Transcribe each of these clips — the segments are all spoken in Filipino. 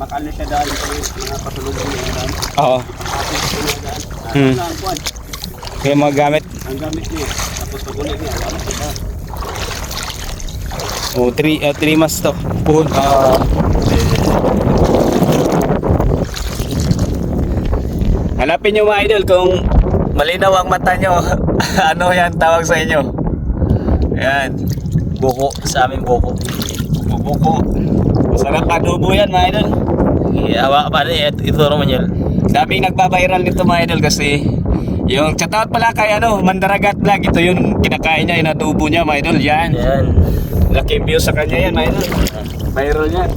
makali siya dahil sa mga patulogin niya dahil. Oo. Hmm. Kaya mga gamit. Ang gamit niya. Tapos pagulit niya. Gamit niya. Oh, 3 months to. Puhon. Hanapin nyo mga idol kung malinaw ang mata nyo. Ano yan tawag sa inyo? Ayan. Buko. Sa aming buko. Buko. Masarap adobo yan mga idol. Hawa pa rin, ito naman yun. Daming nagbabiral nito mga idol kasi yung shoutout pala kay Mandaragat Vlog. Ito yung kinakain niya, yung adobo niya mga idol. Yan. Yan. Laking view sa kanya yan mga idol. Viral yan.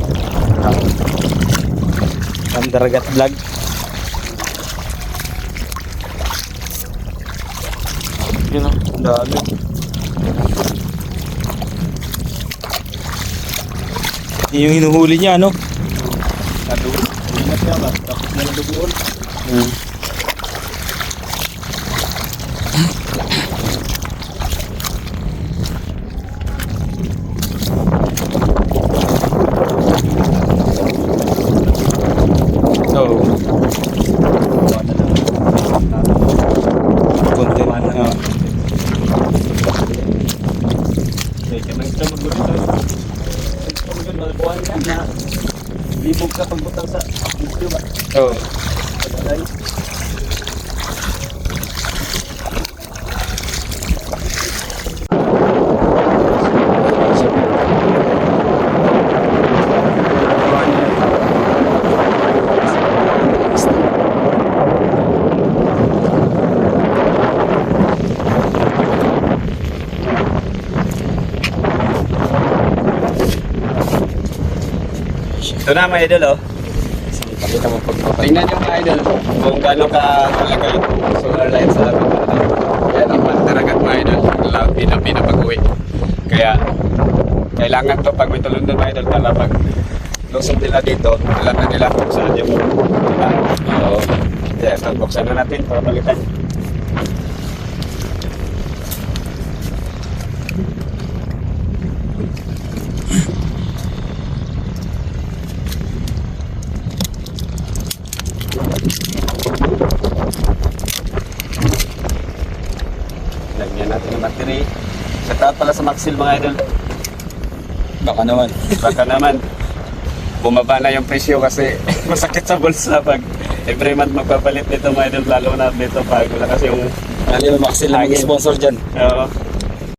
Mandaragat Vlog. Yun o, dami. Yung hinuhuli niya, ano? Adobo. Ingat niya ba? Tapos na nadubuon. So, konti man. Libog ka pagbutang sa video ba? Oh. Ito na mga idol oh. Pakita mo pagpapay. Tingnan yung mga idol kung gaano ka talaga yung solar light sa amin. Yan ang Mandaragat mga idol. Pinapag-uwi. Kaya kailangan to pag may tulong doon mga idol para pag lusog nila dito, alam na nila kung saan yung diba? Oo. Kaya ito, buksan na natin para palitan. Lagyan natin ng battery. Shoutout pala sa Maxil mga idol. Baka naman. Baka naman bumaba na yung presyo kasi masakit sa bulsa pag every month magpapalit nito mga idol, lalo na dito pag wala kasi yung Lalo yung Maxil lang sponsor dyan. oo,